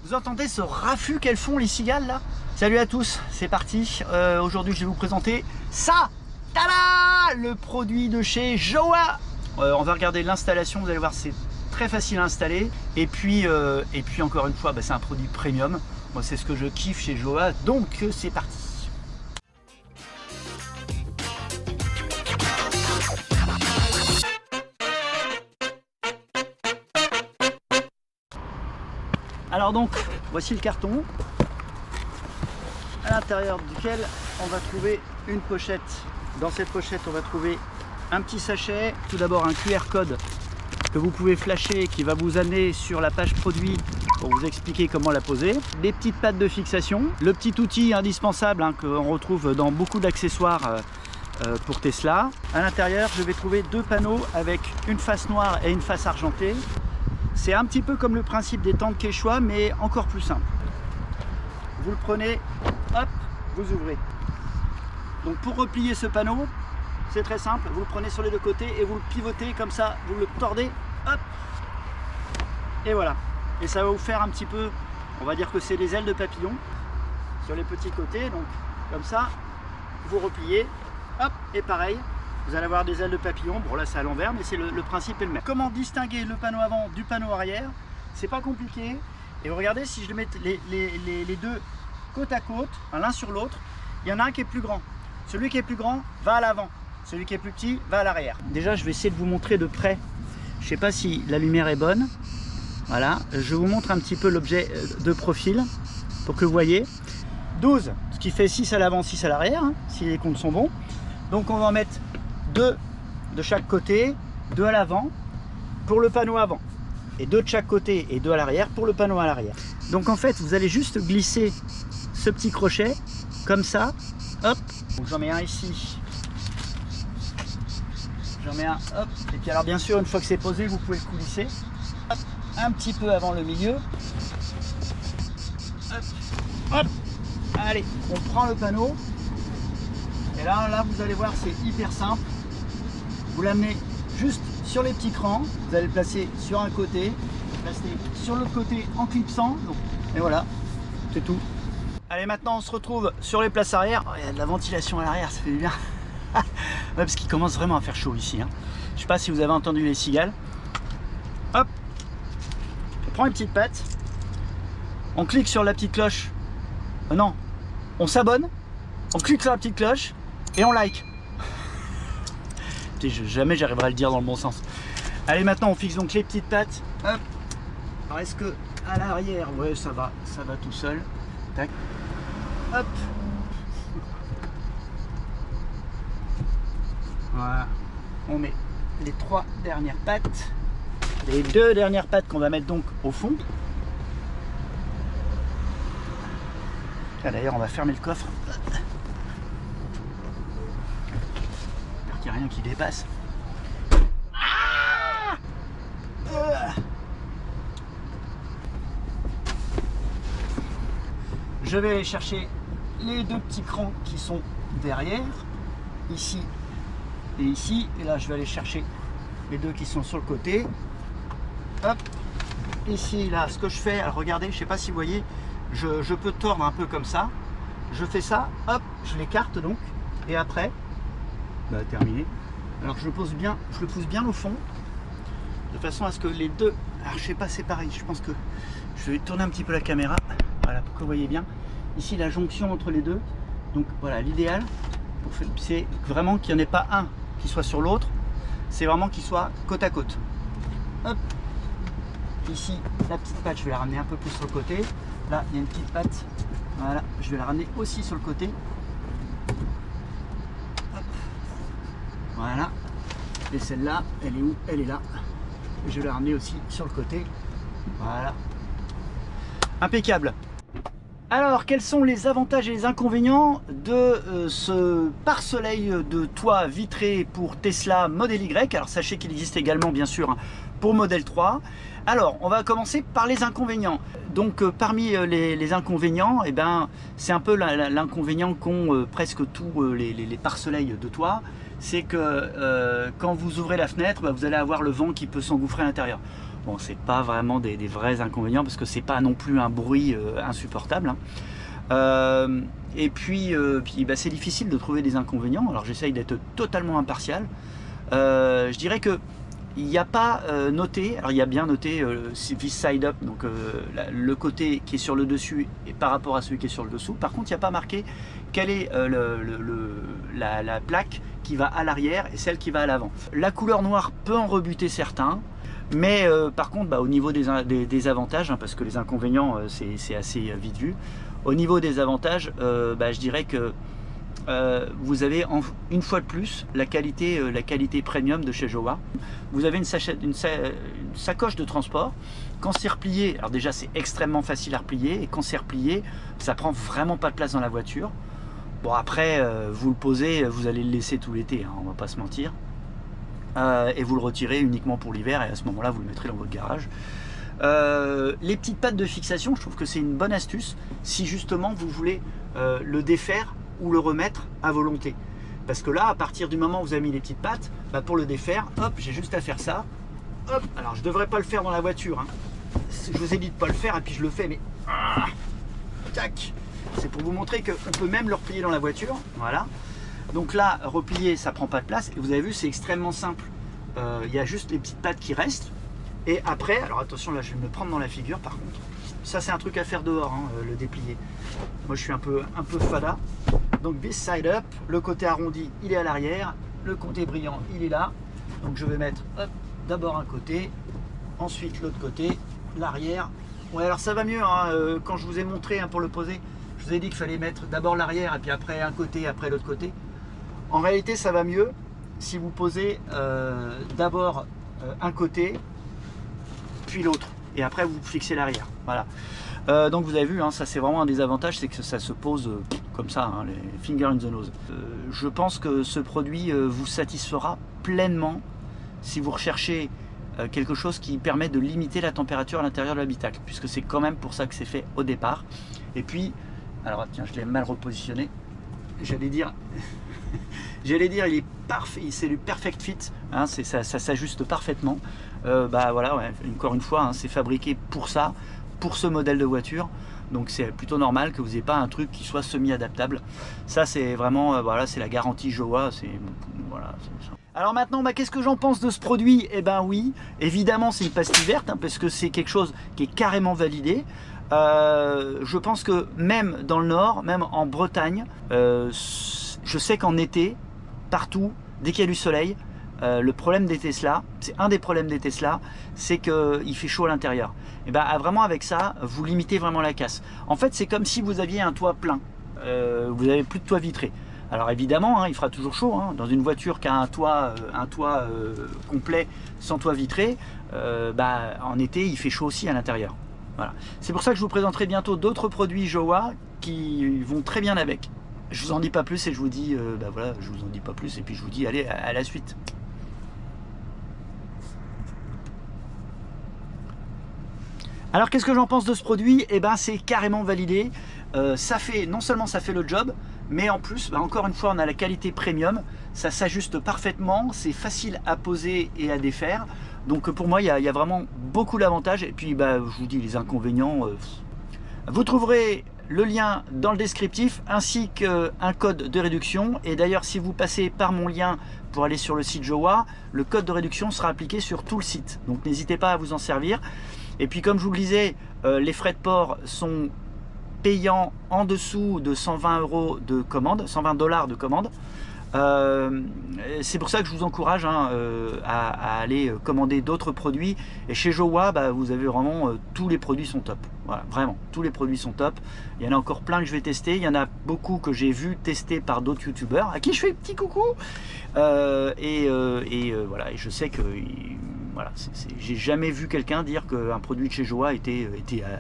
Vous entendez ce raffut qu'elles font les cigales là? Salut à tous, c'est parti. Aujourd'hui je vais vous présenter ça. Tada! Le produit de chez Jowa. On va regarder l'installation, vous allez voir c'est très facile à installer. Et puis encore une fois, c'est un produit premium. Moi c'est ce que je kiffe chez Jowa, donc c'est parti. Alors donc, voici le carton, à l'intérieur duquel on va trouver une pochette. Dans cette pochette, on va trouver un petit sachet, tout d'abord un QR code que vous pouvez flasher qui va vous amener sur la page produit pour vous expliquer comment la poser. Des petites pattes de fixation, le petit outil indispensable qu'on retrouve dans beaucoup d'accessoires pour Tesla. À l'intérieur, je vais trouver deux panneaux avec une face noire et une face argentée. C'est un petit peu comme le principe des tentes Quechua, mais encore plus simple. Vous le prenez, hop, vous ouvrez. Donc pour replier ce panneau, c'est très simple. Vous le prenez sur les deux côtés et vous le pivotez comme ça, vous le tordez, hop, et voilà. Et ça va vous faire un petit peu, on va dire que c'est des ailes de papillon sur les petits côtés. Donc comme ça, vous repliez, hop, et pareil. Vous allez avoir des ailes de papillon, bon là c'est à l'envers, mais c'est le principe est le même. Comment distinguer le panneau avant du panneau arrière? C'est pas compliqué. Et vous regardez, si je mets les deux côte à côte, l'un sur l'autre, il y en a un qui est plus grand. Celui qui est plus grand va à l'avant, celui qui est plus petit va à l'arrière. Déjà je vais essayer de vous montrer de près. Je sais pas si la lumière est bonne. Voilà, je vous montre un petit peu l'objet de profil pour que vous voyez. 12, ce qui fait 6 à l'avant, 6 à l'arrière, hein, si les comptes sont bons. Donc on va en mettre 2 de chaque côté, 2 à l'avant pour le panneau avant et 2 de chaque côté et 2 à l'arrière pour le panneau à l'arrière. Donc en fait vous allez juste glisser ce petit crochet comme ça, hop, j'en mets un ici, j'en mets un, hop, et puis alors bien sûr une fois que c'est posé vous pouvez le coulisser, hop, un petit peu avant le milieu, hop, hop, allez, on prend le panneau. Et là, vous allez voir, c'est hyper simple. Vous l'amenez juste sur les petits crans. Vous allez le placer sur un côté, placer sur l'autre côté en clipsant. Et voilà, c'est tout. Allez, maintenant, on se retrouve sur les places arrière. Oh, il y a de la ventilation à l'arrière, ça fait du bien. Ouais, parce qu'il commence vraiment à faire chaud ici. Hein. Je ne sais pas si vous avez entendu les cigales. Hop, on prend une petite patte. On clique sur la petite cloche. Non, on s'abonne. On clique sur la petite cloche. Et on like. Jamais j'arriverai à le dire dans le bon sens. Allez, maintenant on fixe donc les petites pattes. Hop. Alors est-ce que à l'arrière, ouais, ça va tout seul. Tac. Hop. Voilà. On met les 3 dernières pattes. Les 2 dernières pattes qu'on va mettre donc au fond. D'ailleurs, on va fermer le coffre. Il n'y a rien qui dépasse. Ah, je vais aller chercher les 2 petits crans qui sont derrière, ici et ici. Et là, je vais aller chercher les 2 qui sont sur le côté. Hop, ici, là, ce que je fais, alors regardez, je ne sais pas si vous voyez, je peux tordre un peu comme ça. Je fais ça, hop, je l'écarte donc, et après, terminé. Alors je le pousse bien au fond, de façon à ce que les deux, alors je sais pas, c'est pareil, je pense que je vais tourner un petit peu la caméra, voilà, pour que vous voyez bien. Ici la jonction entre les deux, donc voilà, l'idéal, c'est vraiment qu'il n'y en ait pas un qui soit sur l'autre, c'est vraiment qu'ils soient côte à côte. Hop, ici la petite patte, je vais la ramener un peu plus sur le côté, là il y a une petite patte, voilà, je vais la ramener aussi sur le côté. Voilà, et celle-là, elle est où? Elle est là. Et je vais la ramener aussi sur le côté. Voilà. Impeccable. Alors, quels sont les avantages et les inconvénients de ce pare-soleil de toit vitré pour Tesla Model Y? Alors, sachez qu'il existe également, bien sûr, pour Model 3. Alors, on va commencer par les inconvénients. Donc, parmi les inconvénients, eh ben, c'est un peu l'inconvénient qu'ont presque tous les pare-soleils de toit. C'est que quand vous ouvrez la fenêtre, vous allez avoir le vent qui peut s'engouffrer à l'intérieur. Bon, c'est pas vraiment des vrais inconvénients parce que c'est pas non plus un bruit insupportable, hein. Et puis, bah, c'est difficile de trouver des inconvénients. Alors j'essaye d'être totalement impartial. Je dirais que il n'y a pas noté, alors il y a bien noté this side up, donc le côté qui est sur le dessus et par rapport à celui qui est sur le dessous. Par contre, il n'y a pas marqué quelle est la plaque qui va à l'arrière et celle qui va à l'avant. La couleur noire peut en rebuter certains, mais par contre, bah, au niveau des avantages, hein, parce que les inconvénients, c'est assez vite vu, au niveau des avantages, bah, je dirais que vous avez une fois de plus la qualité premium de chez Jowa. Vous avez une sacoche de transport. Quand c'est replié, alors déjà c'est extrêmement facile à replier, et quand c'est replié, ça prend vraiment pas de place dans la voiture. Bon, après, vous le posez, vous allez le laisser tout l'été, hein, on va pas se mentir. Et vous le retirez uniquement pour l'hiver, et à ce moment-là, vous le mettrez dans votre garage. Les petites pattes de fixation, je trouve que c'est une bonne astuce si justement vous voulez le défaire ou le remettre à volonté. Parce que là, à partir du moment où vous avez mis les petites pattes, bah pour le défaire, hop, j'ai juste à faire ça. Hop, alors je devrais pas le faire dans la voiture, hein. Je vous ai dit de pas le faire et puis je le fais, mais tac. C'est pour vous montrer qu'on peut même le replier dans la voiture. Voilà. Donc là, replier, ça prend pas de place. Et vous avez vu, c'est extrêmement simple. Il y a juste les petites pattes qui restent. Et après, alors attention, là je vais me prendre dans la figure par contre. Ça c'est un truc à faire dehors, hein, le déplier. Moi je suis un peu fada. Donc this side up, le côté arrondi il est à l'arrière, le côté brillant il est là. Donc je vais mettre d'abord un côté, ensuite l'autre côté, l'arrière. Ouais, alors ça va mieux, hein, quand je vous ai montré, hein, pour le poser, je vous ai dit qu'il fallait mettre d'abord l'arrière et puis après un côté, après l'autre côté. En réalité ça va mieux si vous posez d'abord un côté, puis l'autre, et après vous fixez l'arrière. Voilà. Donc vous avez vu, hein, ça c'est vraiment un des avantages, c'est que ça se pose comme ça, hein, les finger in the nose. Je pense que ce produit vous satisfera pleinement si vous recherchez quelque chose qui permet de limiter la température à l'intérieur de l'habitacle, puisque c'est quand même pour ça que c'est fait au départ. Et puis, alors tiens, je l'ai mal repositionné, j'allais dire il est parfait, c'est du perfect fit, hein, ça s'ajuste parfaitement. Bah voilà, ouais, encore une fois, hein, c'est fabriqué pour ça, pour ce modèle de voiture, donc c'est plutôt normal que vous n'ayez pas un truc qui soit semi-adaptable. Ça c'est vraiment, voilà, c'est la garantie Jowa, voilà, ça. Alors maintenant, bah, qu'est-ce que j'en pense de ce produit? Eh ben oui, évidemment c'est une pastille verte, hein, parce que c'est quelque chose qui est carrément validé. Je pense que même dans le Nord, même en Bretagne, je sais qu'en été, partout, dès qu'il y a du soleil, le problème des Tesla, c'est un des problèmes des Tesla, c'est qu'il fait chaud à l'intérieur. Et ben vraiment avec ça, vous limitez vraiment la casse. En fait, c'est comme si vous aviez un toit plein, vous n'avez plus de toit vitré. Alors évidemment, hein, il fera toujours chaud, hein. Dans une voiture qui a un toit complet sans toit vitré, bah, en été il fait chaud aussi à l'intérieur. Voilà. C'est pour ça que je vous présenterai bientôt d'autres produits Jowa qui vont très bien avec. Je vous en dis pas plus et je vous dis, bah voilà, je vous en dis pas plus et puis je vous dis allez à la suite. Alors qu'est-ce que j'en pense de ce produit? Eh ben c'est carrément validé. Non seulement ça fait le job, mais en plus, bah, encore une fois, on a la qualité premium. Ça s'ajuste parfaitement, c'est facile à poser et à défaire. Donc pour moi, il y a vraiment beaucoup d'avantages. Et puis, bah, je vous dis, les inconvénients, vous trouverez le lien dans le descriptif ainsi qu'un code de réduction. Et d'ailleurs, si vous passez par mon lien pour aller sur le site Jowa, le code de réduction sera appliqué sur tout le site. Donc n'hésitez pas à vous en servir. Et puis comme je vous le disais, les frais de port sont payants en dessous de 120 € de commande, 120 $ de commande. C'est pour ça que je vous encourage, hein, à aller commander d'autres produits. Et chez Jowa, bah, vous avez vraiment tous les produits sont top. Voilà, vraiment, tous les produits sont top. Il y en a encore plein que je vais tester. Il y en a beaucoup que j'ai vu tester par d'autres youtubeurs à qui je fais petit coucou. Voilà, et je sais que voilà, j'ai jamais vu quelqu'un dire qu'un produit de chez Jowa était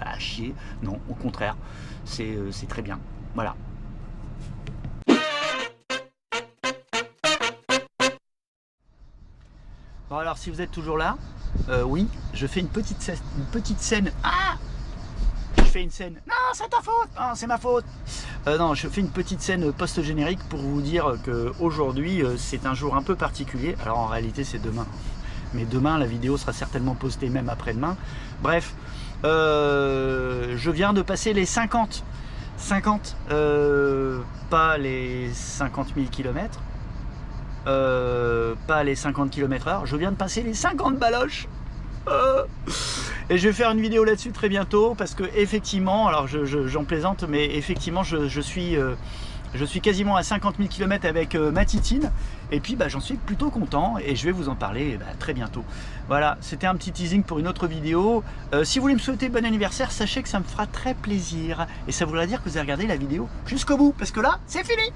à chier. Non, au contraire, c'est très bien. Voilà. Bon alors si vous êtes toujours là, oui, je fais une petite scène. Ah, je fais une scène. Non, c'est ta faute. Non, c'est ma faute. Non, je fais une petite scène post-générique pour vous dire qu'aujourd'hui c'est un jour un peu particulier. Alors en réalité c'est demain, mais demain la vidéo sera certainement postée, même après-demain. Bref, je viens de passer les 50, pas les 50 000 km, pas les 50 km/h, je viens de passer les 50 baloches. Et je vais faire une vidéo là-dessus très bientôt, parce que effectivement, alors j'en plaisante, mais effectivement je suis quasiment à 50 000 km avec ma titine, et puis j'en suis plutôt content, et je vais vous en parler très bientôt. Voilà, c'était un petit teasing pour une autre vidéo. Si vous voulez me souhaiter bon anniversaire, sachez que ça me fera très plaisir, et ça voudra dire que vous avez regardé la vidéo jusqu'au bout, parce que là, c'est fini.